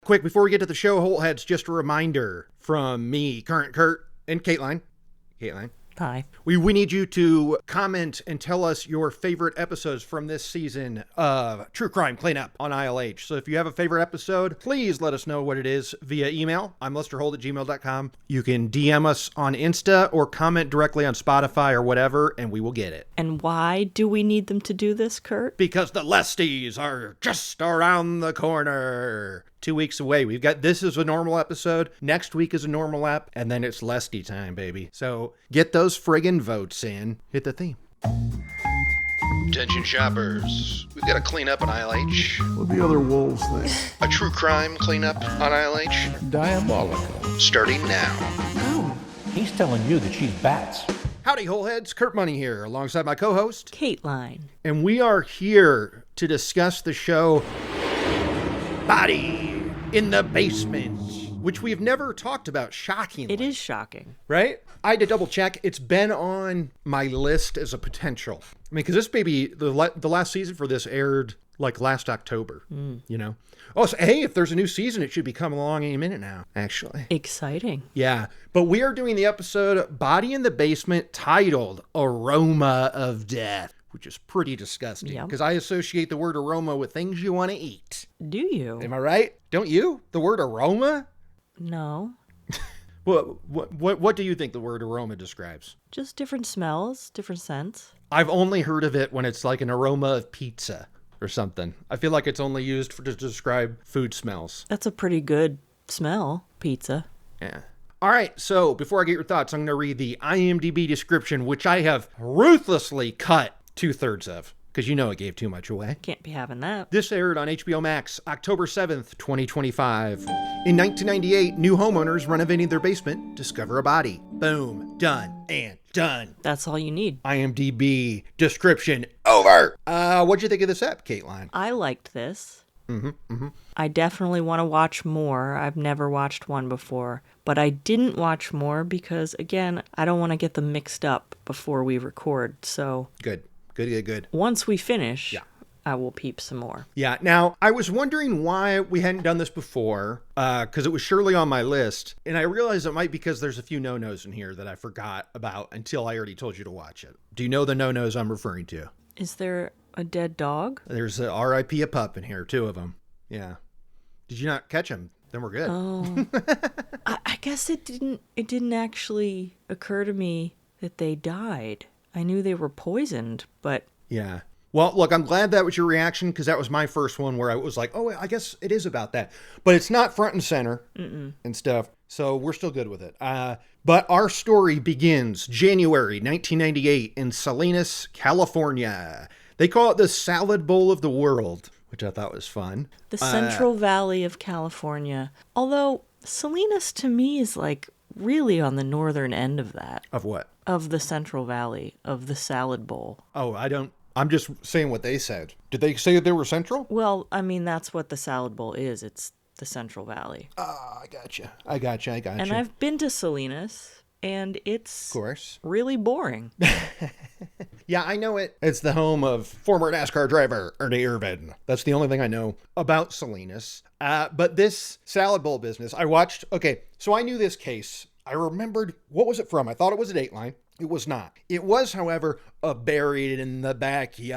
quick, before we get to the show, Holtheads, just a reminder from me, Current Kurt, and Kateline. Hi. We need you to comment and tell us your favorite episodes from this season of True Crime Cleanup on ILH. So if you have a favorite episode, please let us know what it is via email. I'm LesterHolt@gmail.com. You can DM us on Insta or comment directly on Spotify or whatever, and we will get it. And why do we need them to do this, Kurt? Because the Lesties are just around the corner. 2 weeks away. This is a normal episode. Next week is a normal app. And then it's Lestie time, baby. So get those friggin' votes in. Hit the theme. Attention shoppers. We've got a cleanup on ILH. What the other wolves think? A true crime cleanup on ILH. Diabolical. Starting now. Oh, he's telling you that she's bats. Howdy, Wholeheads. Kurt Money here, alongside my co-host, Kateline. And we are here to discuss the show Body in the Basement, which we've never talked about, shockingly. It is shocking. Right? I had to double check. It's been on my list as a potential. I mean, because this baby, the last season for this aired like last October, you know? Oh, so, hey, if there's a new season, it should be coming along any minute now, actually. Exciting. Yeah. But we are doing the episode Body in the Basement titled Aroma of Death, which is pretty disgusting because I associate the word aroma with things you want to eat. Do you? Am I right? Don't you? The word aroma? No. What do you think the word aroma describes? Just different smells, different scents. I've only heard of it when it's like an aroma of pizza or something. I feel like it's only used to describe food smells. That's a pretty good smell, pizza. Yeah. All right, so before I get your thoughts, I'm going to read the IMDb description, which I have ruthlessly cut 2/3 of, because you know it gave too much away. Can't be having that. This aired on HBO Max, October 7th, 2025. In 1998, new homeowners renovating their basement discover a body. Boom. Done and done. That's all you need. IMDb description over. What'd you think of this app, Kateline? I liked this. I definitely want to watch more. I've never watched one before, but I didn't watch more because, again, I don't want to get them mixed up before we record. So Good. Once we finish, I will peep some more. Yeah. Now, I was wondering why we hadn't done this before, because it was surely on my list. And I realized it might be because there's a few no-nos in here that I forgot about until I already told you to watch it. Do you know the no-nos I'm referring to? Is there a dead dog? There's a R.I.P. a pup in here, 2 of them. Yeah. Did you not catch them? Then we're good. Oh. I guess it didn't actually occur to me that they died. I knew they were poisoned, but... Yeah. Well, look, I'm glad that was your reaction, because that was my first one where I was like, oh, I guess it is about that. But it's not front and center and stuff, so we're still good with it. But our story begins January 1998 in Salinas, California. They call it the salad bowl of the world, which I thought was fun. The Central Valley of California. Although Salinas to me is like really on the northern end of that. Of what? Of the Central Valley, of the salad bowl. Oh, I'm just saying what they said. Did they say they were central? Well, I mean, that's what the salad bowl is. It's the Central Valley. I gotcha. And I've been to Salinas, and it's of course really boring. Yeah, I know it. It's the home of former NASCAR driver Ernie Irvan. That's the only thing I know about Salinas. But this salad bowl business, so I knew this case. I remembered, what was it from? I thought it was a Dateline. It was not. It was, however, a buried in the backyard.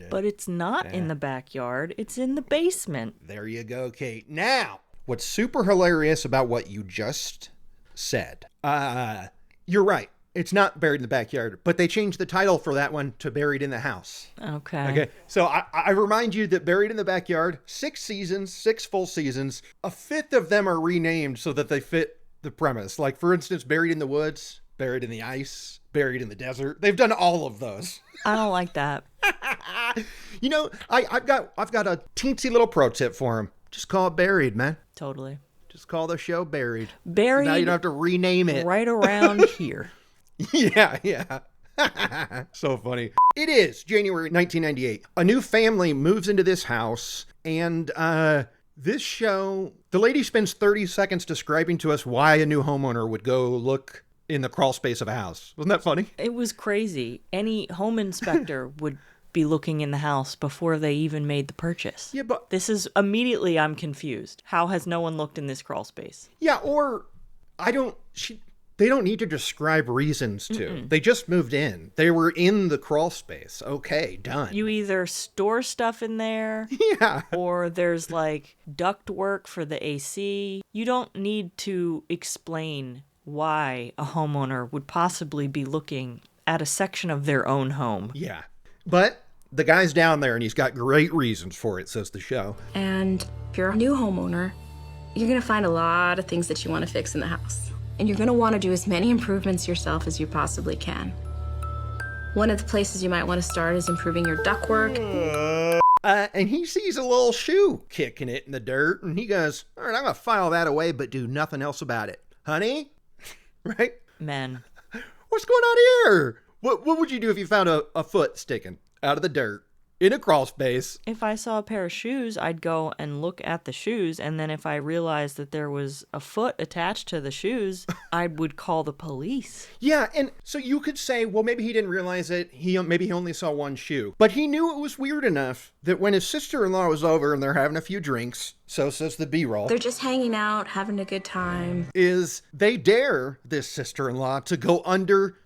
But it's not in the backyard. It's in the basement. There you go, Kate. Now, what's super hilarious about what you just said, you're right. It's not buried in the backyard, but they changed the title for that one to Buried in the House. Okay. So I remind you that Buried in the Backyard, 6 seasons, 6 full seasons, a fifth of them are renamed so that they fit the premise. Like, for instance, Buried in the Woods, Buried in the Ice, Buried in the Desert. They've done all of those. I don't like that. You know, I've got a teensy little pro tip for them. Just call it Buried, man. Totally. Just call the show Buried. Buried. So now you don't have to rename it. Right around here. Yeah. So funny. It is January 1998. A new family moves into this house, and this show, the lady spends 30 seconds describing to us why a new homeowner would go look in the crawl space of a house. Wasn't that funny? It was crazy. Any home inspector would be looking in the house before they even made the purchase? Yeah, but This is immediately I'm confused. How has no one looked in this crawl space? yeah, or they don't need to describe reasons to. They just moved in. They were in the crawl space. Okay, done. You either store stuff in there yeah. or there's like duct work for the AC. You don't need to explain why a homeowner would possibly be looking at a section of their own home. Yeah. But the guy's down there and he's got great reasons for it, says the show. And if you're a new homeowner, you're going to find a lot of things that you want to fix in the house. And you're going to want to do as many improvements yourself as you possibly can. One of the places you might want to start is improving your ductwork. And he sees a little shoe kicking it in the dirt, and he goes, all right, I'm going to file that away, but do nothing else about it. Honey? Right? Men. What's going on here? What would you do if you found a foot sticking out of the dirt in a crawl space? If I saw a pair of shoes, I'd go and look at the shoes, and then if I realized that there was a foot attached to the shoes, I would call the police. Yeah, and so you could say, well, maybe he didn't realize it. Maybe he only saw one shoe. But he knew it was weird enough that when his sister-in-law was over and they're having a few drinks, so says the B-roll, They're just hanging out, having a good time. is they dare this sister-in-law to go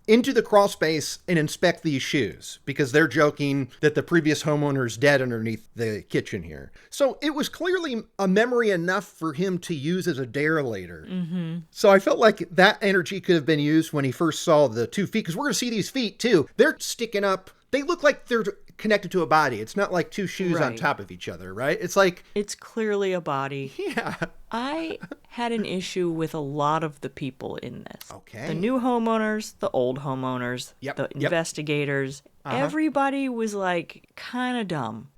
into the crawl space and inspect these shoes because they're joking that the previous homeowner is dead underneath the kitchen here. So it was clearly a memory enough for him to use as a dare later. Mm-hmm. So I felt like that energy could have been used when he first saw the 2 feet, because we're going to see these feet too. They're sticking up. They look like they're connected to a body. It's not like 2 shoes on Right. top of each other, right? It's like, It's clearly a body. yeah. I had an issue with a lot of the people in this. Okay. The new homeowners, the old homeowners, Yep, the yep. investigators. Everybody was like kind of dumb.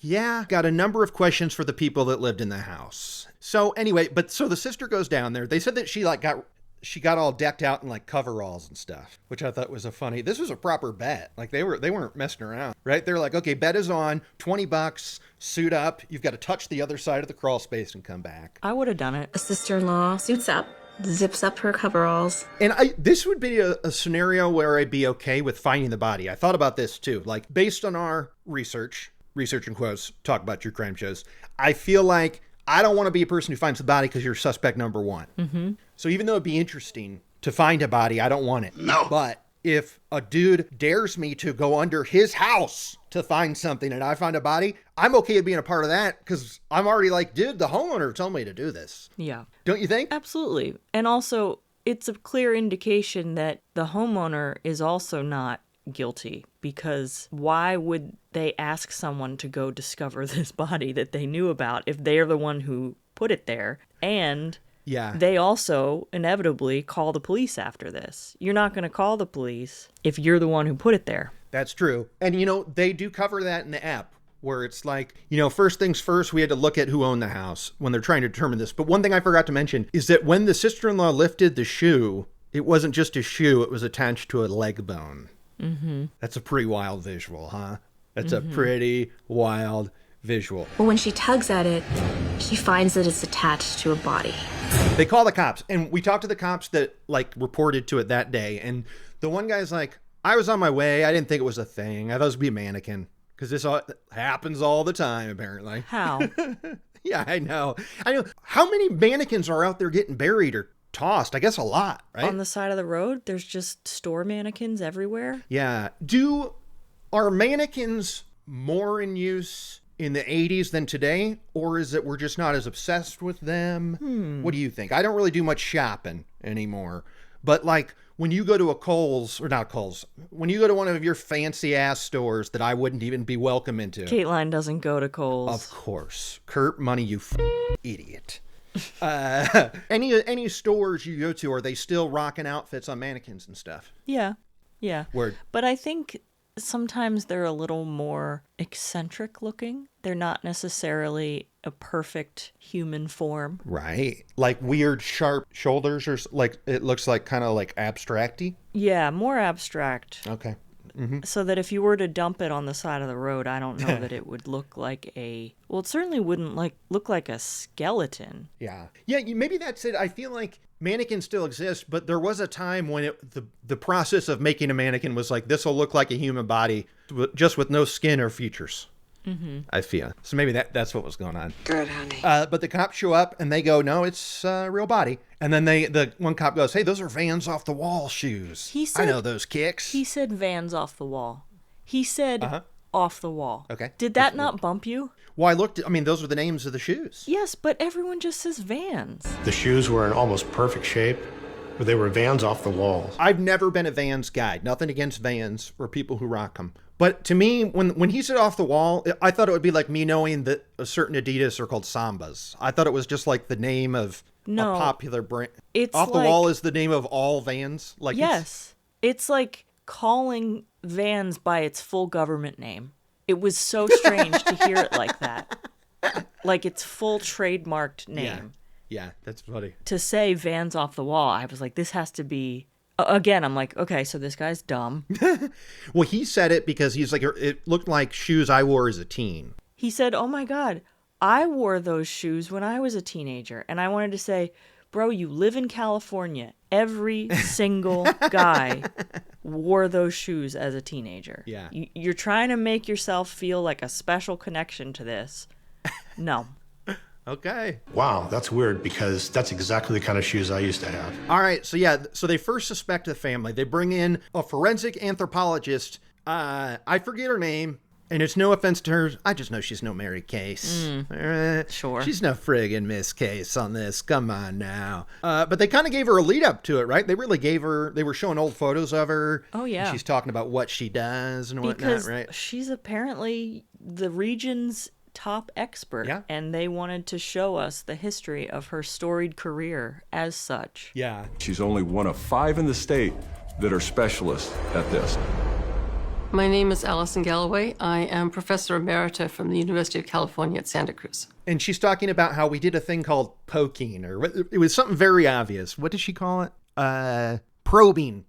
Yeah, got a number of questions for the people that lived in the house. So anyway, so the sister goes down there. They said that she got all decked out in like coveralls and stuff, which I thought was this was a proper bet. Like they weren't messing around, right? They're like, okay, bet is on, $20, suit up. You've got to touch the other side of the crawl space and come back. I would have done it. A sister-in-law suits up, zips up her coveralls. And this would be a scenario where I'd be okay with finding the body. I thought about this too, like based on our research in quotes, talk about true crime shows. I feel like I don't want to be a person who finds the body because you're suspect number one. Mm-hmm. So even though it'd be interesting to find a body, I don't want it. No. But if a dude dares me to go under his house to find something and I find a body, I'm okay with being a part of that because I'm already like, dude, the homeowner told me to do this. Yeah. Don't you think? Absolutely. And also, it's a clear indication that the homeowner is also not guilty, because why would they ask someone to go discover this body that they knew about if they're the one who put it there? And Yeah. they also inevitably call the police after this. You're not going to call the police if you're the one who put it there. That's true. And, they do cover that in the app where it's like, first things first, we had to look at who owned the house when they're trying to determine this. But one thing I forgot to mention is that when the sister-in-law lifted the shoe, it wasn't just a shoe, it was attached to a leg bone. Mm-hmm. That's a pretty wild visual, huh? That's a pretty wild visual. But when she tugs at it, she finds that it's attached to a body. They call the cops, and we talked to the cops that reported to it that day. And the one guy's like, I was on my way. I didn't think it was a thing. I thought it would be a mannequin because this happens all the time, apparently. How? Yeah, I know. How many mannequins are out there getting buried or tossed? I guess a lot, right? On the side of the road, there's just store mannequins everywhere. Yeah. Are mannequins more in use in the 80s than today, or is it we're just not as obsessed with them? What do you think? I don't really do much shopping anymore, but when you go to a when you go to one of your fancy ass stores that I wouldn't even be welcome into. Kateline doesn't go to Kohl's. Of course. Kurt Money, you idiot. Any stores you go to, are they still rocking outfits on mannequins and stuff? Yeah. Word. But I think sometimes they're a little more eccentric looking. They're not necessarily a perfect human form. Right. Like weird sharp shoulders, or it looks like kind of like abstracty. Yeah, more abstract. Okay. So that if you were to dump it on the side of the road, I don't know that it would look like it certainly wouldn't look like a skeleton. Yeah. Yeah, maybe that's it. I feel like mannequins still exist, but there was a time when the process of making a mannequin was like, this will look like a human body, just with no skin or features. I feel. So maybe that's what was going on. Good, honey. But the cops show up and they go, no, it's a real body. And then the one cop goes, hey, those are Vans off the wall shoes. I know those kicks. He said Vans off the wall. He said off the wall. Okay. Did that not bump you? Well, those are the names of the shoes. Yes, but everyone just says Vans. The shoes were in almost perfect shape, but they were Vans off the walls. I've never been a Vans guy. Nothing against Vans or people who rock them. But to me, when he said off the wall, I thought it would be like me knowing that a certain Adidas are called Sambas. I thought it was just like the name of a popular brand. It's off the wall is the name of all Vans. Like yes, it's like calling Vans by its full government name. It was so strange to hear it like that, like its full trademarked name. Yeah, that's funny. To say Vans off the wall, I was like, this has to be. Again, I'm like, okay, so this guy's dumb. Well, he said it because he's like, it looked like shoes I wore as a teen. He said, oh my God, I wore those shoes when I was a teenager. And I wanted to say, bro, you live in California. Every single guy wore those shoes as a teenager. Yeah. You're trying to make yourself feel like a special connection to this. No. Okay. Wow, that's weird because that's exactly the kind of shoes I used to have. All right. So they first suspect the family. They bring in a forensic anthropologist. I forget her name. And it's no offense to her. I just know she's no Mary Case. Sure. She's no friggin' Miss Case on this. Come on now. But they kind of gave her a lead up to it, right? They really gave her, they were showing old photos of her. Oh, yeah. And she's talking about what she does and whatnot, right? She's apparently the region's top expert. Yeah. And they wanted to show us the history of her storied career as such. Yeah. She's only one of 5 in the state that are specialists at this. My name is Allison Galloway. I am Professor Emerita from the University of California at Santa Cruz. And she's talking about how we did a thing called poking, or it was something very obvious. What did she call it? Probing.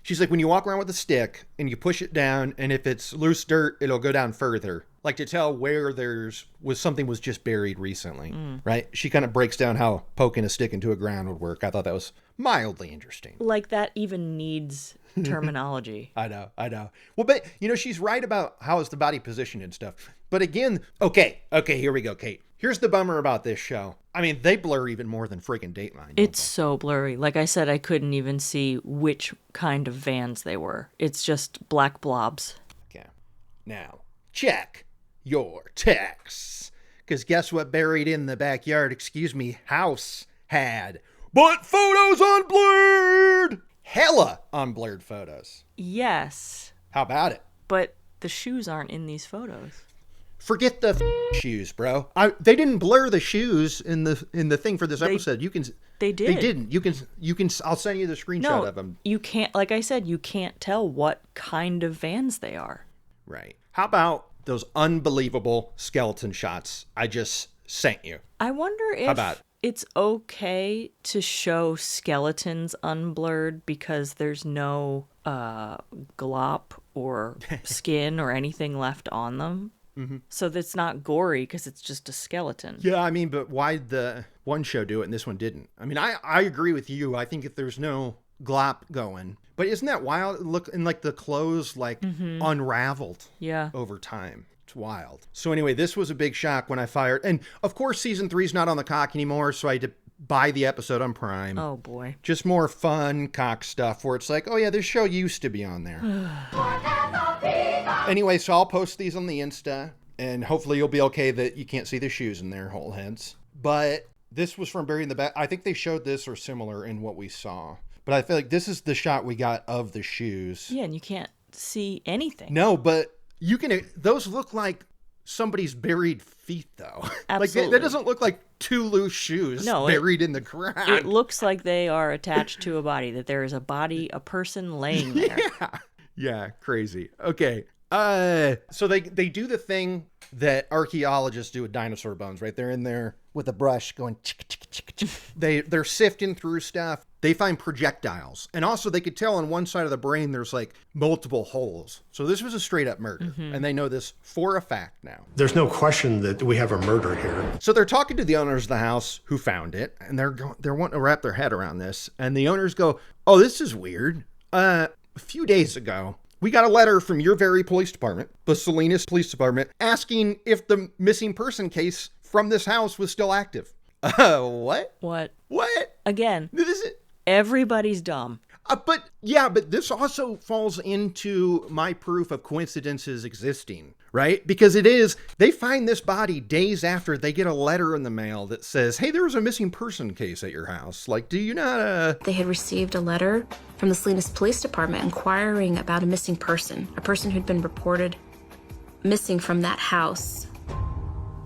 She's like, when you walk around with a stick and you push it down, and if it's loose dirt, it'll go down further. Like to tell where something was just buried recently, right? She kind of breaks down how poking a stick into a ground would work. I thought that was mildly interesting. Like that even needs terminology. I know. Well, but she's right about how is the body positioned and stuff. But again, okay, here we go, Kate. Here's the bummer about this show. I mean, they blur even more than freaking Dateline. It's so blurry. Like I said, I couldn't even see which kind of Vans they were. It's just black blobs. Okay. Now, check your texts. Because guess what buried in the backyard, house had? But photos unblurred! Hella unblurred photos. Yes. How about it? But the shoes aren't in these photos. Forget the shoes, bro. They didn't blur the shoes in the thing for this episode. They did. They didn't. You can. I'll send you the screenshot of them. You can't. Like I said, you can't tell what kind of Vans they are. Right. How about those unbelievable skeleton shots I just sent you? I wonder if it's okay to show skeletons unblurred because there's no glop or skin or anything left on them. Mm-hmm. So that's not gory because it's just a skeleton. Yeah, I mean, but why the one show do it and this one didn't? I mean, I agree with you. I think if there's no glop going, but isn't that wild? Look, and like the clothes unraveled over time. It's wild. So anyway, this was a big shock when I fired. And of course, season 3's not on the cock anymore. So I had to buy the episode on Prime. Oh boy. Just more fun cock stuff where it's like, oh yeah, this show used to be on there. Anyway, so I'll post these on the Insta and hopefully you'll be okay that you can't see the shoes in their whole heads. But this was from Buried in the Back. I think they showed this or similar in what we saw. But I feel like this is the shot we got of the shoes. Yeah, and you can't see anything. No, but you can. Those look like somebody's buried feet, though. Absolutely. Like that doesn't look like 2 loose shoes buried in the ground. It looks like they are attached to a body, that there is a person laying there. Yeah, crazy. Okay. So they do the thing that archaeologists do with dinosaur bones, right? They're in there with a brush going they're sifting through stuff. They find projectiles. And also they could tell on one side of the brain there's like multiple holes. So this was a straight up murder. And they know this for a fact now. There's no question that we have a murder here. So they're talking to the owners of the house who found it, and they're wanting to wrap their head around this. And the owners go, "Oh, this is weird. A few days ago, we got a letter from your very police department, the Salinas Police Department, asking if the missing person case from this house was still active." What? What? What? Again, This is everybody's dumb. but this also falls into my proof of coincidences existing, right? Because they find this body days after they get a letter in the mail that says, "Hey, there was a missing person case at your house. Like, do you not, They had received a letter from the Salinas Police Department inquiring about a missing person, a person who'd been reported missing from that house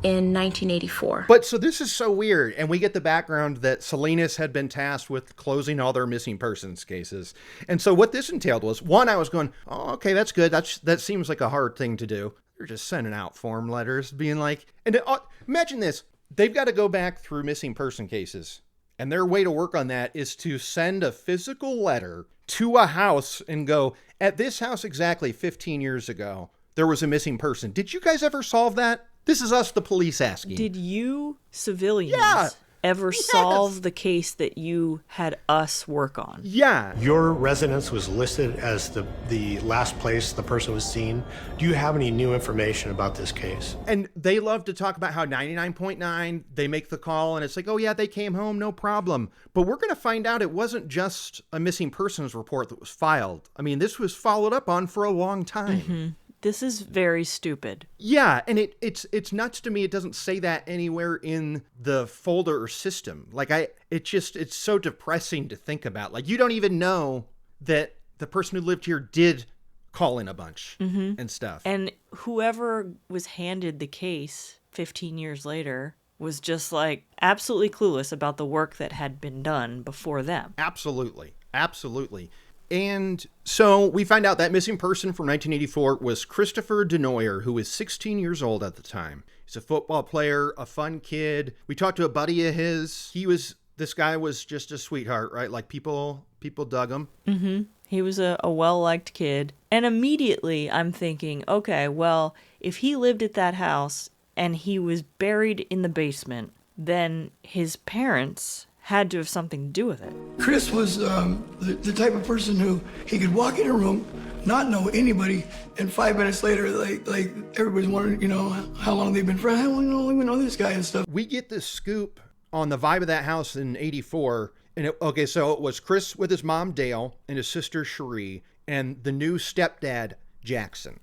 in 1984. But so this is so weird. And we get the background that Salinas had been tasked with closing all their missing persons cases. And so what this entailed was, one, I was going, "Oh, okay, that's good. That seems like a hard thing to do." They're just sending out form letters being like, and imagine this. They've got to go back through missing person cases. And their way to work on that is to send a physical letter to a house and go, "At this house exactly 15 years ago, there was a missing person. Did you guys ever solve that?" This is us, the police, asking. Did you civilians Yeah. ever Yes. solve the case that you had us work on? Yeah. Your residence was listed as the last place the person was seen. Do you have any new information about this case? And they love to talk about how 99.9, they make the call and it's like, "Oh yeah, they came home, no problem." But we're going to find out it wasn't just a missing persons report that was filed. I mean, this was followed up on for a long time. This is very stupid. Yeah, and it's nuts to me. It doesn't say that anywhere in the folder or system. Like it's so depressing to think about. Like you don't even know that the person who lived here did call in a bunch and stuff. And whoever was handed the case 15 years later was just like absolutely clueless about the work that had been done before them. Absolutely. And so we find out that missing person from 1984 was Christopher Denoyer, who was 16 years old at the time. He's a football player, a fun kid. We talked to a buddy of his. This guy was just a sweetheart, right? Like people dug him. He was a well-liked kid. And immediately I'm thinking, okay, well, if he lived at that house and he was buried in the basement, then his parents had to have something to do with it. Chris was the type of person who he could walk in a room, not know anybody, and 5 minutes later, like everybody's wondering, how long they've been friends. How long we know this guy and stuff. We get this scoop on the vibe of that house in 84. And so it was Chris with his mom, Dale, and his sister, Cherie, and the new stepdad, Jackson.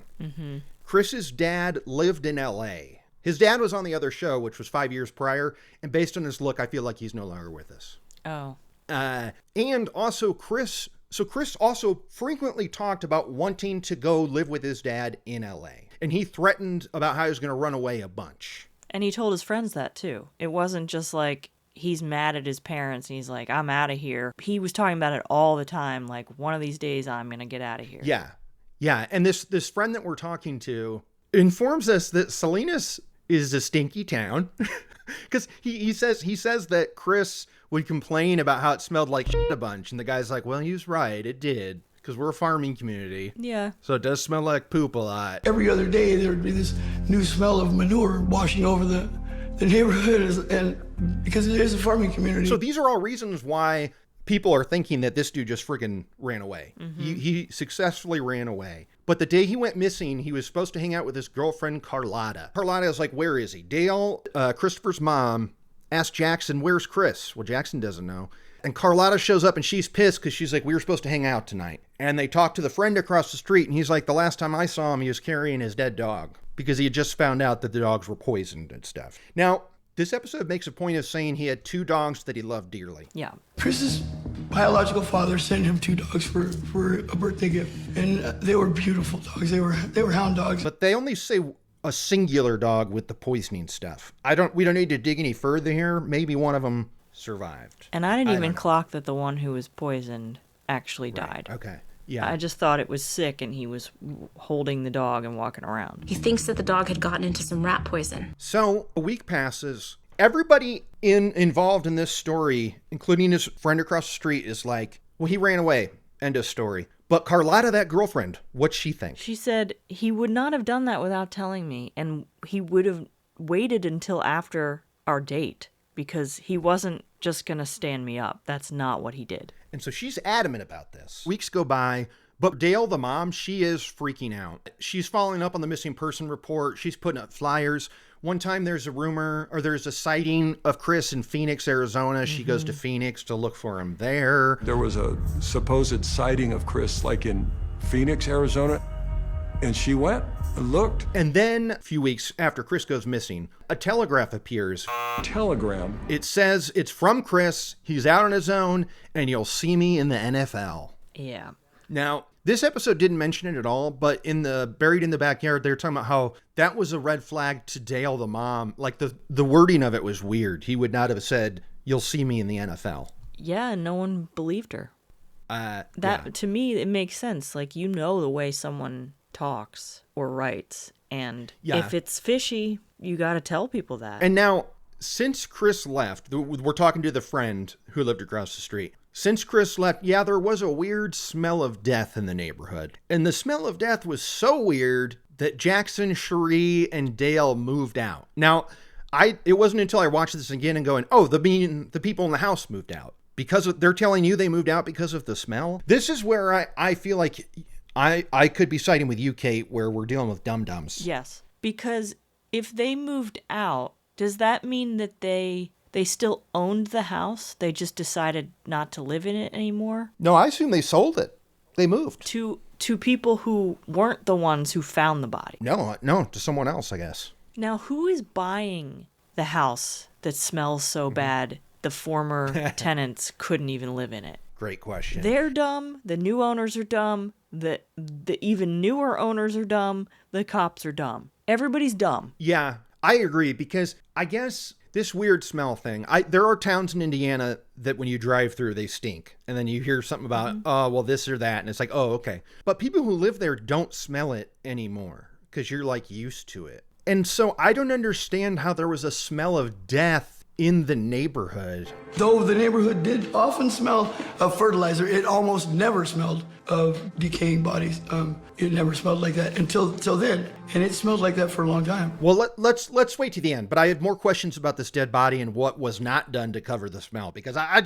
Chris's dad lived in L.A. His dad was on the other show, which was 5 years prior, and based on his look, I feel like he's no longer with us. Oh. And also Chris also frequently talked about wanting to go live with his dad in LA. And he threatened about how he was going to run away a bunch. And he told his friends that too. It wasn't just like he's mad at his parents and he's like, "I'm out of here." He was talking about it all the time, like, one of these days I'm going to get out of here. Yeah. And this friend that we're talking to informs us that Salinas is a stinky town. Because he says that Chris would complain about how it smelled like shit a bunch. And the guy's like, "Well, he was right. It did. Because we're a farming community." Yeah. So it does smell like poop a lot. Every other day, there would be this new smell of manure washing over the neighborhood, and because it is a farming community. So these are all reasons why people are thinking that this dude just friggin' ran away. He successfully ran away. But the day he went missing, he was supposed to hang out with his girlfriend, Carlotta. Carlotta is like, "Where is he?" Dale, Christopher's mom, asked Jackson, "Where's Chris?" Well, Jackson doesn't know. And Carlotta shows up and she's pissed because she's like, "We were supposed to hang out tonight." And they talk to the friend across the street and he's like, "The last time I saw him, he was carrying his dead dog," because he had just found out that the dogs were poisoned and stuff. Now, this episode makes a point of saying he had 2 dogs that he loved dearly. Yeah. Chris's biological father sent him 2 dogs for a birthday gift, and they were beautiful dogs. They were hound dogs. But they only say a singular dog with the poisoning stuff. We don't need to dig any further here. Maybe one of them survived. And I didn't even clock that the one who was poisoned actually died. Okay. Yeah. I just thought it was sick and he was holding the dog and walking around. He thinks that the dog had gotten into some rat poison. So a week passes. Everybody involved in this story, including his friend across the street, is like, well, he ran away. End of story. But Carlotta, that girlfriend, what's she think? She said he would not have done that without telling me, and he would have waited until after our date because he wasn't just going to stand me up. That's not what he did. And so she's adamant about this. Weeks go by, but Dale, the mom, she is freaking out. She's following up on the missing person report. She's putting up flyers. One time there's a sighting of Chris in Phoenix, Arizona. She goes to Phoenix to look for him there. There was a supposed sighting of Chris, like in Phoenix, Arizona, and she went and looked. And then a few weeks after Chris goes missing, a telegraph appears. Telegram. It says it's from Chris. He's out on his own, and you'll see me in the NFL. Yeah. Now, this episode didn't mention it at all, but Buried in the Backyard, they were talking about how that was a red flag to Dale, the mom. Like the wording of it was weird. He would not have said, you'll see me in the NFL. Yeah, and no one believed her. To me, it makes sense. Like, you know the way someone talks or writes. And if it's fishy, you got to tell people that. And now, since Chris left, we're talking to the friend who lived across the street. Since Chris left, there was a weird smell of death in the neighborhood. And the smell of death was so weird that Jackson, Cherie, and Dale moved out. Now, it wasn't until I watched this again and going, oh, the people in the house moved out. Because they're telling you they moved out because of the smell. This is where I feel like I could be siding with you, Kate, where we're dealing with dum-dums. Yes, because if they moved out, does that mean that they still owned the house? They just decided not to live in it anymore? No, I assume they sold it. They moved. To people who weren't the ones who found the body? No, to someone else, I guess. Now, who is buying the house that smells so bad the former tenants couldn't even live in it? Great question. They're dumb. The new owners are dumb. The even newer owners are dumb. The cops are dumb. Everybody's dumb. Yeah, I agree, because I guess this weird smell thing, there are towns in Indiana that when you drive through, they stink. And then you hear something about, oh, well, this or that. And it's like, oh, okay. But people who live there don't smell it anymore because you're like used to it. And so I don't understand how there was a smell of death in the neighborhood. Though the neighborhood did often smell of fertilizer, it almost never smelled of decaying bodies. It never smelled like that until then, and it smelled like that for a long time. Well, let's wait to the end. But I have more questions about this dead body and what was not done to cover the smell, because I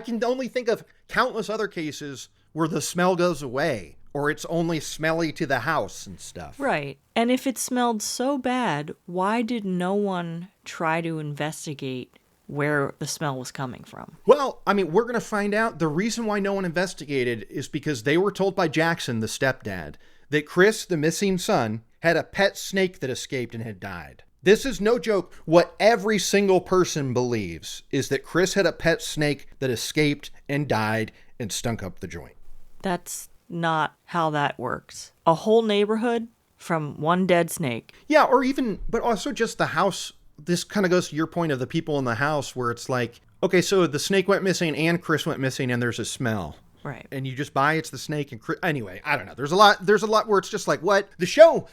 can only think of countless other cases where the smell goes away, or it's only smelly to the house and stuff. Right. And if it smelled so bad, why did no one try to investigate where the smell was coming from? Well, I mean, we're going to find out. The reason why no one investigated is because they were told by Jackson, the stepdad, that Chris, the missing son, had a pet snake that escaped and had died. This is no joke. What every single person believes is that Chris had a pet snake that escaped and died and stunk up the joint. That's not how that works. A whole neighborhood from one dead snake. Yeah, but also just the house. This kind of goes to your point of the people in the house where it's like, okay, so the snake went missing and Chris went missing and there's a smell. Right. And you just buy it's the snake and Chris. Anyway, I don't know. There's a lot where it's just like, what? The show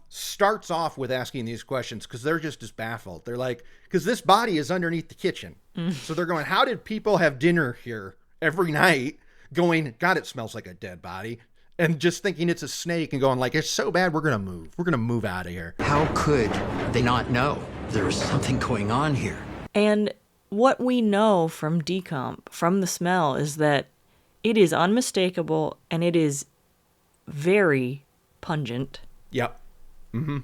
starts off with asking these questions because they're just as baffled. They're like, because this body is underneath the kitchen. So they're going, how did people have dinner here every night? Going, God, it smells like a dead body. And just thinking it's a snake and going like, it's so bad, we're going to move. We're going to move out of here. How could they not know there was something going on here? And what we know from decomp, from the smell, is that it is unmistakable and it is very pungent. Yep. Mm-hmm.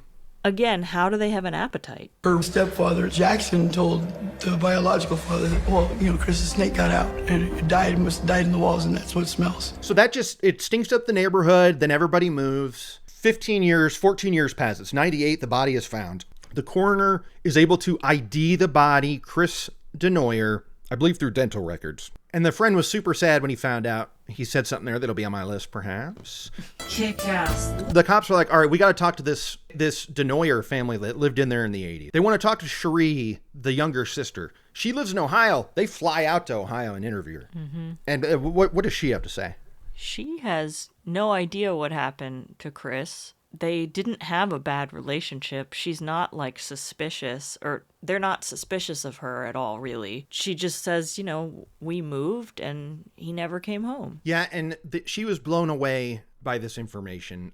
Again, how do they have an appetite? Her stepfather, Jackson, told the biological father that, well, Chris's snake got out and it must have died in the walls, and that's what it smells. So it stinks up the neighborhood, then everybody moves. 14 years pass. It's 98, the body is found. The coroner is able to ID the body, Chris Denoyer, I believe through dental records. And the friend was super sad when he found out. He said something there that'll be on my list, perhaps. Kick ass. The cops were like, all right, we got to talk to this Denoyer family that lived in there in the 80s. They want to talk to Cherie, the younger sister. She lives in Ohio. They fly out to Ohio and interview her. Mm-hmm. And what does she have to say? She has no idea what happened to Chris. They didn't have a bad relationship. She's not like suspicious, or they're not suspicious of her at all, really. She just says, you know, we moved and he never came home. Yeah, and she was blown away by this information.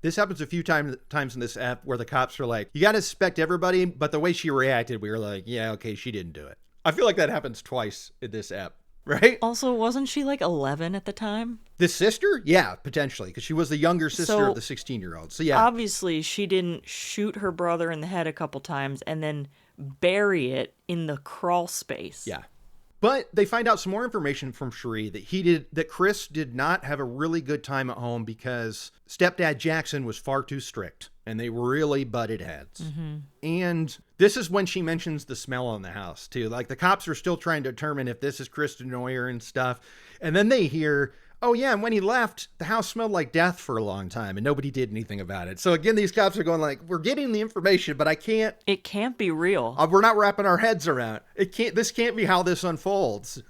This happens a few times in this app where the cops are like, you got to suspect everybody, but the way she reacted, we were like, yeah, okay, she didn't do it. I feel like that happens twice in this app. Right? Also, wasn't she like 11 at the time? The sister? Yeah, potentially, because she was the younger sister of the 16-year-old. So, yeah. Obviously, she didn't shoot her brother in the head a couple times and then bury it in the crawl space. Yeah. But they find out some more information from Cherie that Chris did not have a really good time at home because stepdad Jackson was far too strict and they really butted heads. Mm-hmm. And this is when she mentions the smell in the house too. Like the cops are still trying to determine if this is Chris Denoyer and stuff. And then they hear, oh yeah, and when he left, the house smelled like death for a long time and nobody did anything about it. So again, these cops are going like, we're getting the information, but it can't be real. We're not wrapping our heads around. This can't be how this unfolds.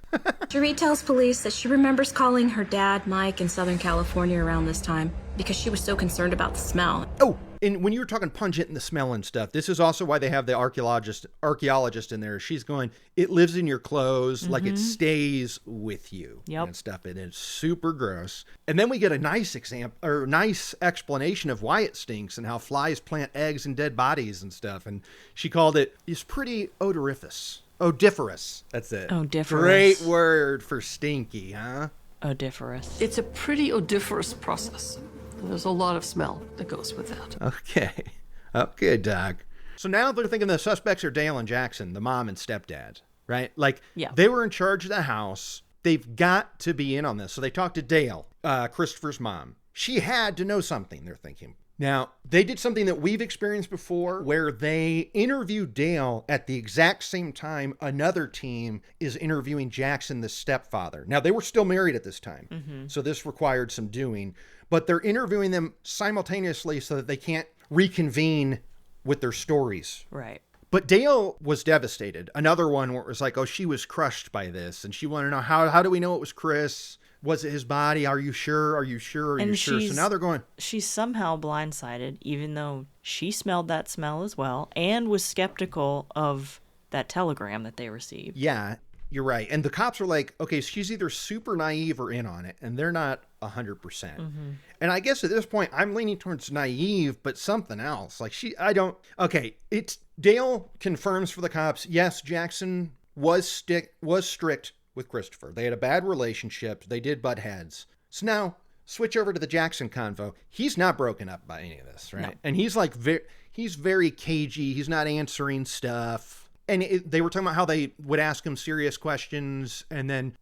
Cherie tells police that she remembers calling her dad, Mike, in Southern California around this time because she was so concerned about the smell. Oh, and when you were talking pungent and the smell and stuff, this is also why they have the archaeologist in there. She's going, it lives in your clothes, like it stays with you and stuff. And it's super gross. And then we get a nice explanation of why it stinks and how flies plant eggs in dead bodies and stuff. And she called it's pretty odoriferous. Odiferous. That's it. Odiferous. Great word for stinky, huh? Odiferous. It's a pretty odiferous process. There's a lot of smell that goes with that. Okay. Okay, Doc. So now they're thinking the suspects are Dale and Jackson, the mom and stepdad, right? Like, they were in charge of the house. They've got to be in on this. So they talked to Dale, Christopher's mom. She had to know something, they're thinking. Now, they did something that we've experienced before where they interviewed Dale at the exact same time another team is interviewing Jackson, the stepfather. Now, they were still married at this time, so this required some doing. But they're interviewing them simultaneously so that they can't reconvene with their stories. Right. But Dale was devastated. Another one where it was like, oh, she was crushed by this. And she wanted to know, how do we know it was Chris? Was it his body? Are you sure? Are you sure? Are you sure? So now they're going. She's somehow blindsided, even though she smelled that smell as well and was skeptical of that telegram that they received. Yeah, you're right. And the cops are like, okay, she's either super naive or in on it. And they're not 100%. And I guess at this point, I'm leaning towards naive, but something else. Like Dale confirms for the cops, yes, Jackson was strict with Christopher. They had a bad relationship. They did butt heads. So now switch over to the Jackson convo. He's not broken up by any of this, right? No. And he's like, he's very cagey. He's not answering stuff. And they were talking about how they would ask him serious questions. And then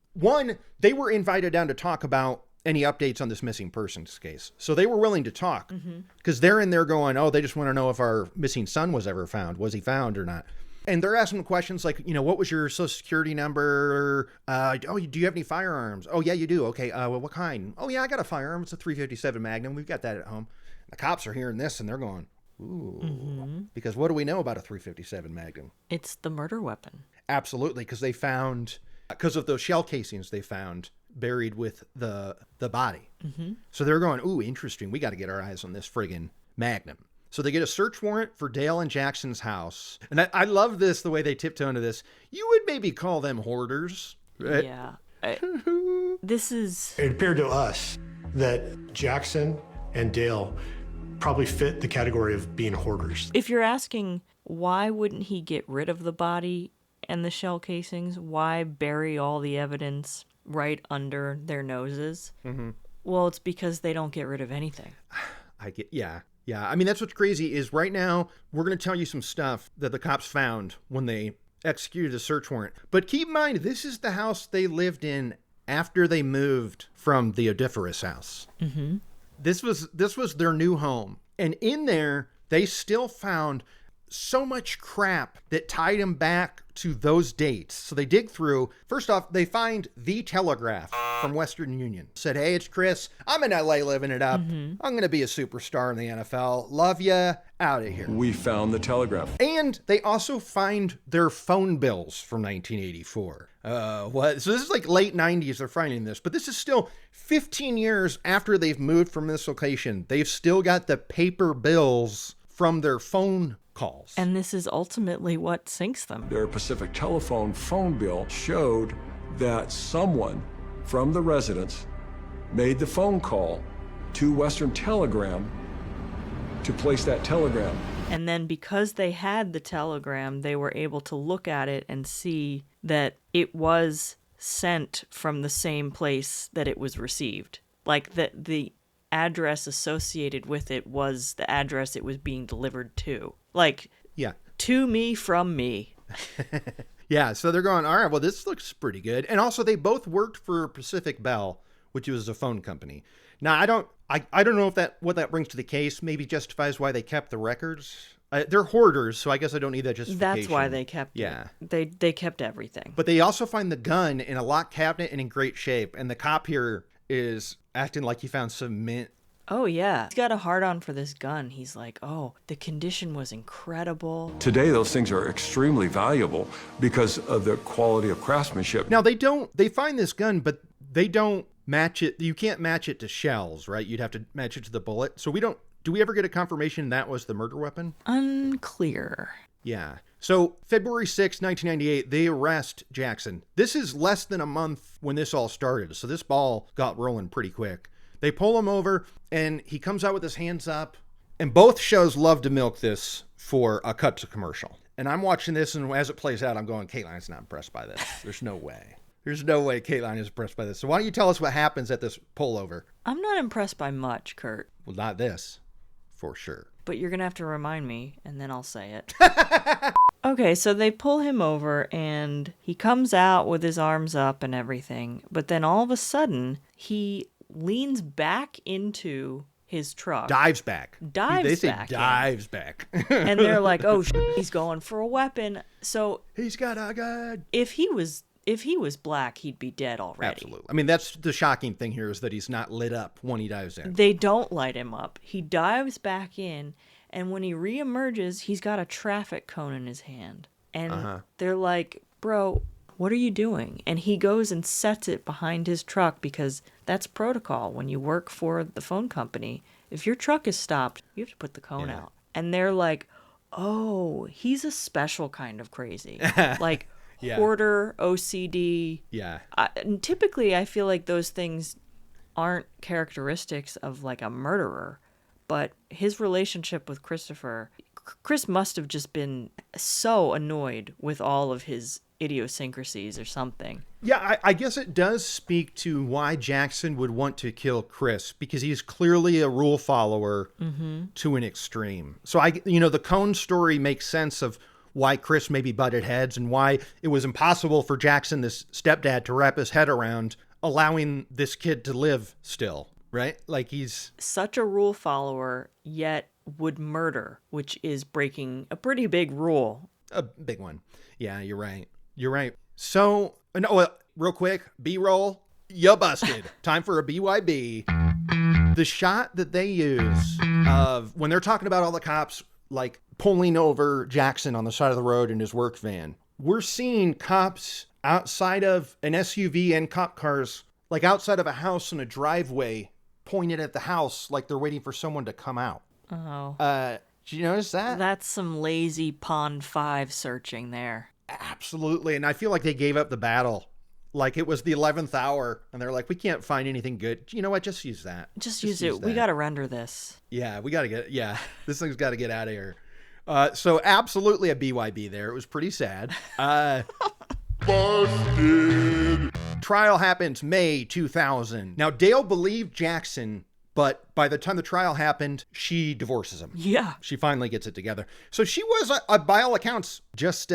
they were invited down to talk about any updates on this missing persons case. So they were willing to talk because they're in there going, oh, they just want to know if our missing son was ever found. Was he found or not? And they're asking questions like, what was your social security number? Do you have any firearms? Oh, yeah, you do. Okay. Well, what kind? Oh, yeah, I got a firearm. It's a .357 Magnum. We've got that at home. The cops are hearing this and they're going, ooh, because what do we know about a .357 Magnum? It's the murder weapon. Absolutely. Because of those shell casings they found buried with the body. So they're going, ooh, interesting. We got to get our eyes on this friggin' Magnum. So they get a search warrant for Dale and Jackson's house. And I love this, the way they tiptoe into this. You would maybe call them hoarders. Right? Yeah. It appeared to us that Jackson and Dale probably fit the category of being hoarders. If you're asking, why wouldn't he get rid of the body and the shell casings? Why bury all the evidence right under their noses? Well, it's because they don't get rid of anything. Yeah, I mean, that's what's crazy is right now, we're going to tell you some stuff that the cops found when they executed a search warrant. But keep in mind, this is the house they lived in after they moved from the odiferous house. This was their new home. And in there, they still found so much crap that tied him back to those dates. So they dig through. First off, they find the telegraph from Western Union. Said, hey, it's Chris. I'm in LA living it up. I'm going to be a superstar in the NFL. Love ya. Out of here. We found the telegram. And they also find their phone bills from 1984. What? So this is like late 90s they're finding this, but this is still 15 years after they've moved from this location. They've still got the paper bills from their phone calls. And this is ultimately what sinks them. Their Pacific Telephone phone bill showed that someone from the residence made the phone call to Western Telegram to place that telegram. And then because they had the telegram, they were able to look at it and see that it was sent from the same place that it was received. Like that the address associated with it was the address it was being delivered to. Like, yeah, to me from me. Yeah, so they're going, all right, well, this looks pretty good. And also they both worked for Pacific Bell, which was a phone company. Now, I don't know if what that brings to the case maybe justifies why they kept the records. They're hoarders, so I guess I don't need that justification. That's why they kept it. They kept everything. But they also find the gun in a locked cabinet and in great shape. And the cop here is acting like he found some mint. Oh, yeah. He's got a hard-on for this gun. He's like, oh, the condition was incredible. Today, those things are extremely valuable because of the quality of craftsmanship. Now, they find this gun, but they don't match it. You can't match it to shells, right? You'd have to match it to the bullet. So do we ever get a confirmation that was the murder weapon? Unclear. Yeah. So February 6, 1998, they arrest Jackson. This is less than a month when this all started. So this ball got rolling pretty quick. They pull him over and he comes out with his hands up, and both shows love to milk this for a cut to commercial. And I'm watching this, and as it plays out, I'm going, Kateline's not impressed by this. There's no way. There's no way Kateline is impressed by this. So why don't you tell us what happens at this pullover? I'm not impressed by much, Kurt. Well, not this, for sure. But you're going to have to remind me, and then I'll say it. Okay, so they pull him over, and he comes out with his arms up and everything. But then all of a sudden, he leans back into his truck. Dives back. They say back. Dives back. And they're like, oh, he's going for a weapon. So he's got a gun. If he was black, he'd be dead already. Absolutely. I mean, that's the shocking thing here is that he's not lit up when he dives in. They don't light him up. He dives back in, and when he reemerges, he's got a traffic cone in his hand. And they're like, bro, what are you doing? And he goes and sets it behind his truck because that's protocol when you work for the phone company. If your truck is stopped, you have to put the cone out. And they're like, oh, he's a special kind of crazy. Like, hoarder, OCD. Yeah. And typically, I feel like those things aren't characteristics of like a murderer, but his relationship with Chris must have just been so annoyed with all of his idiosyncrasies or something. Yeah, I guess it does speak to why Jackson would want to kill Chris, because he's clearly a rule follower to an extreme. So the cone story makes sense of why Chris maybe butted heads and why it was impossible for Jackson, this stepdad, to wrap his head around allowing this kid to live still, right? Like he's such a rule follower, yet would murder, which is breaking a pretty big rule. A big one. Yeah, you're right. You're right. So, real quick, B-roll, you busted. Time for a BYB. The shot that they use of when they're talking about all the cops, like pulling over Jackson on the side of the road in his work van, we're seeing cops outside of an SUV and cop cars, like outside of a house in a driveway, pointed at the house like they're waiting for someone to come out. Oh. Did you notice that? That's some lazy Pond 5 searching there. Absolutely. And I feel like they gave up the battle. Like it was the 11th hour and they're like, we can't find anything good. You know what? Just use that. Just use it. We got to render this. Yeah, this thing's got to get out of here. So absolutely a BYB there. It was pretty sad. Busted. Trial happens May 2000. Now, Dale believed Jackson, but by the time the trial happened, she divorces him. Yeah. She finally gets it together. So she was, by all accounts, just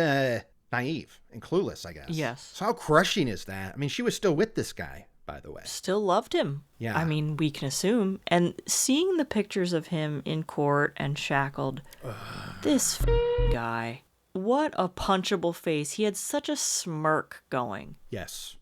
naive and clueless, I guess. Yes. So how crushing is that? I mean, she was still with this guy by the way. Still loved him. Yeah. I mean, we can assume. And seeing the pictures of him in court and shackled, this guy, what a punchable face. He had such a smirk going. Yes.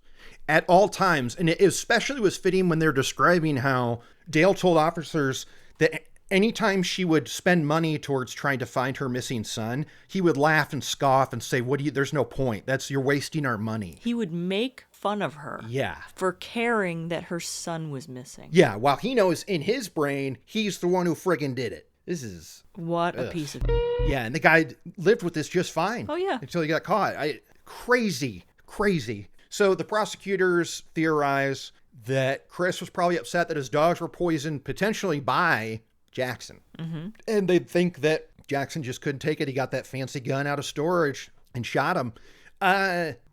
At all times. And it especially was fitting when they're describing how Dale told officers that anytime she would spend money towards trying to find her missing son, he would laugh and scoff and say, there's no point. You're wasting our money. He would make fun of her. Yeah. For caring that her son was missing. Yeah, while he knows in his brain, he's the one who friggin' did it. This is... What a piece of... Yeah, and the guy lived with this just fine. Oh, yeah. Until he got caught. Crazy. So the prosecutors theorize that Chris was probably upset that his dogs were poisoned potentially by Jackson. Mm-hmm. And they think that Jackson just couldn't take it. He got that fancy gun out of storage and shot him.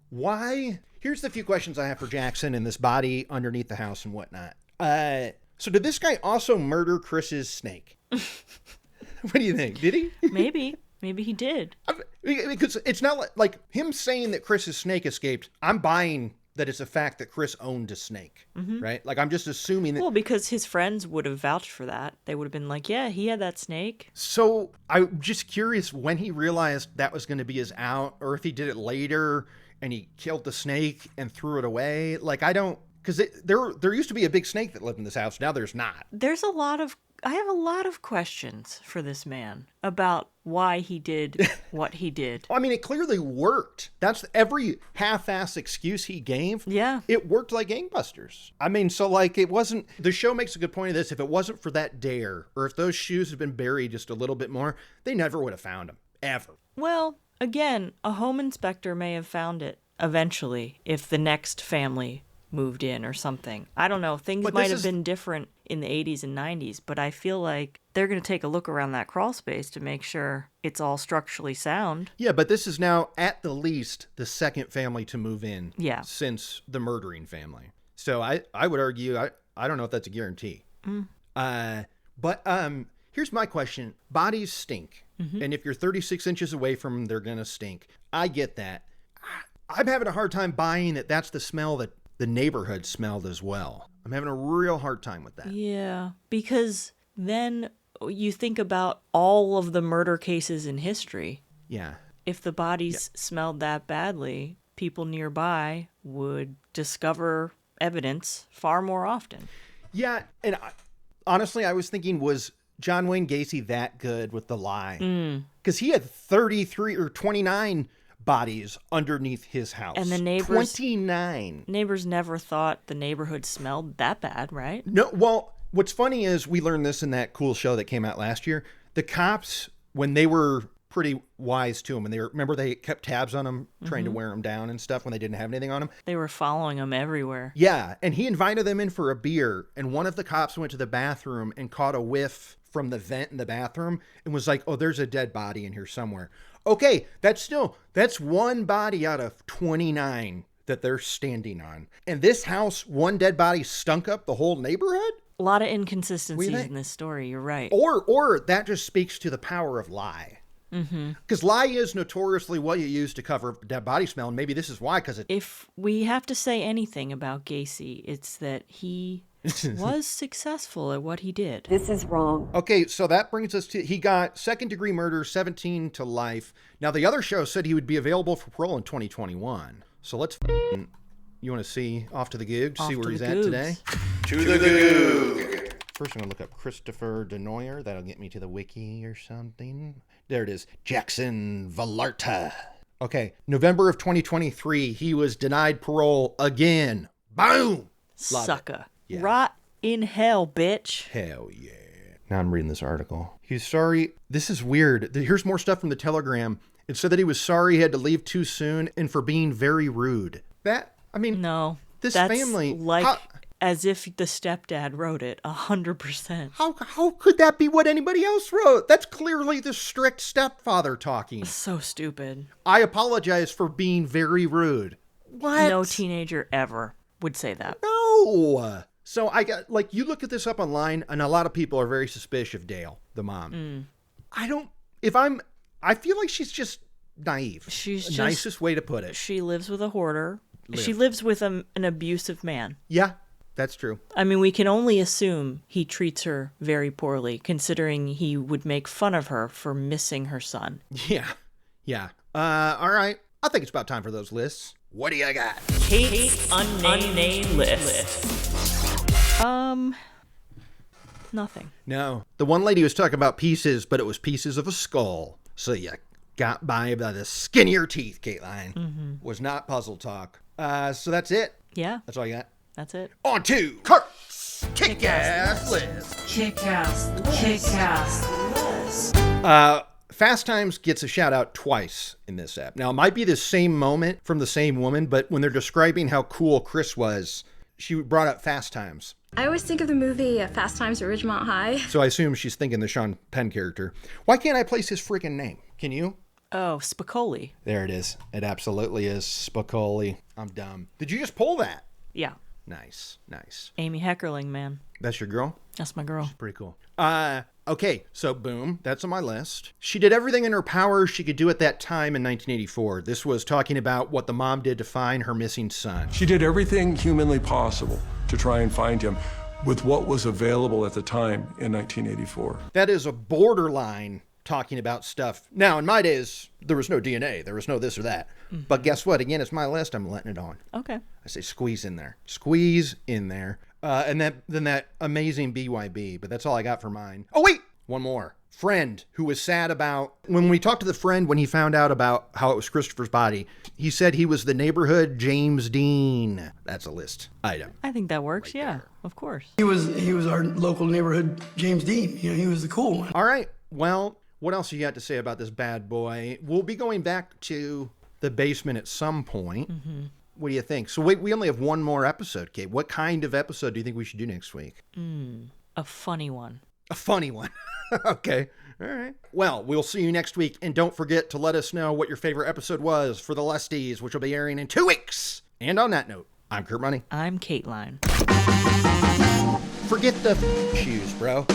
Why? Here's the few questions I have for Jackson and this body underneath the house and whatnot. So did this guy also murder Chris's snake? What do you think? Did he? Maybe he did. Because it's not like him saying that Chris's snake escaped. I'm buying that it's a fact that Chris owned a snake, right? Like, I'm just assuming that... Well, because his friends would have vouched for that. They would have been like, yeah, he had that snake. So I'm just curious when he realized that was going to be his out, or if he did it later and he killed the snake and threw it away. Like, I don't... Because there used to be a big snake that lived in this house. Now there's not. I have a lot of questions for this man about why he did what he did. I mean, it clearly worked. That's every half-ass excuse he gave. Yeah. It worked like gangbusters. I mean, so like it wasn't... The show makes a good point of this. If it wasn't for that dare, or if those shoes had been buried just a little bit more, they never would have found him. Ever. Well, again, a home inspector may have found it eventually if the next family moved in or something. I don't know. Things might have been different in the 80s and 90s, but I feel like they're going to take a look around that crawl space to make sure it's all structurally sound. Yeah, but this is now at the least the second family to move in since the murdering family. So I would argue, I don't know if that's a guarantee. But here's my question. Bodies stink. And if you're 36 inches away from them, they're going to stink. I get that. I'm having a hard time buying that that's the smell that the neighborhood smelled as well. I'm having a real hard time with that. Yeah, because then you think about all of the murder cases in history. Yeah. If the bodies smelled that badly, people nearby would discover evidence far more often. Yeah, and honestly, I was thinking, was John Wayne Gacy that good with the lie? Because he had 33 or 29 bodies underneath his house. And the neighbors... 29. Neighbors never thought the neighborhood smelled that bad, right? No, well, what's funny is we learned this in that cool show that came out last year. The cops, when they were pretty wise to him, and remember they kept tabs on him, trying to wear him down and stuff when they didn't have anything on him? They were following him everywhere. Yeah, and he invited them in for a beer, and one of the cops went to the bathroom and caught a whiff from the vent in the bathroom and was like, oh, there's a dead body in here somewhere. Okay, that's one body out of 29 that they're standing on. And this house, one dead body stunk up the whole neighborhood? A lot of inconsistencies in this story, you're right. Or that just speaks to the power of lie. Because lie is notoriously what you use to cover dead body smell, and maybe this is why, because If we have to say anything about Gacy, it's that he was successful at what he did. This is wrong. Okay, so that brings us to, he got second-degree murder, 17 to life. Now, the other show said he would be available for parole in 2021. So let's, you want to see off to the goog, see where he's at today? To the goog. First, I'm going to look up Christopher Denoyer. That'll get me to the wiki or something. There it is. Jackson Villarta. Okay, November of 2023, he was denied parole again. Boom! Sucker. Yeah. Rot in hell, bitch. Hell yeah. Now I'm reading this article. He's sorry. This is weird. Here's more stuff from the Telegram. It said that he was sorry he had to leave too soon and for being very rude. No. This that's family... like as if the stepdad wrote it, 100%. How could that be what anybody else wrote? That's clearly the strict stepfather talking. So stupid. I apologize for being very rude. What? No teenager ever would say that. No. So I got, like, you look at this up online, and a lot of people are very suspicious of Dale, the mom. I feel like she's just naive. She's the nicest way to put it. She lives with a hoarder. She lives with an abusive man. Yeah. That's true. I mean, we can only assume he treats her very poorly, considering he would make fun of her for missing her son. Yeah. Yeah. All right. I think it's about time for those lists. What do you got? Kate's unnamed list. Nothing. No. The one lady was talking about pieces, but it was pieces of a skull. So you got by the skin of your teeth, Kateline. Mm-hmm. Was not puzzle talk. So that's it. Yeah. That's all you got. That's it. On to Kurt's Kick-Ass List. Kick-Ass List. Fast Times gets a shout out twice in this app. Now, it might be the same moment from the same woman, but when they're describing how cool Chris was, she brought up Fast Times. I always think of the movie Fast Times at Ridgemont High. So I assume she's thinking the Sean Penn character. Why can't I place his freaking name? Can you? Oh, Spicoli. There it is. It absolutely is Spicoli. I'm dumb. Did you just pull that? Yeah. Nice. Nice. Amy Heckerling, man. That's your girl? That's my girl. Pretty cool. Okay, so boom, that's on my list. She did everything in her power she could do at that time in 1984. This was talking about what the mom did to find her missing son. She did everything humanly possible to try and find him with what was available at the time in 1984. That is a borderline talking about stuff. Now, in my days, there was no DNA. There was no this or that. Mm-hmm. But guess what? Again, it's my list. I'm letting it on. Okay. I say squeeze in there. Squeeze in there. And then that amazing BYB. But that's all I got for mine. Oh, wait! One more. Friend who was sad about... When we talked to the friend when he found out about how it was Christopher's body, he said he was the neighborhood James Dean. That's a list item. I think that works, right yeah. there. Of course. He was our local neighborhood James Dean. You know, he was the cool one. All right. Well, what else you got to say about this bad boy? We'll be going back to the basement at some point. Mm-hmm. What do you think? So we only have one more episode, Kate. What kind of episode do you think we should do next week? A funny one. A funny one. Okay. All right. Well, we'll see you next week. And don't forget to let us know what your favorite episode was for the Lusties, which will be airing in 2 weeks. And on that note, I'm Kurt Money. I'm Kateline. Forget the shoes, bro.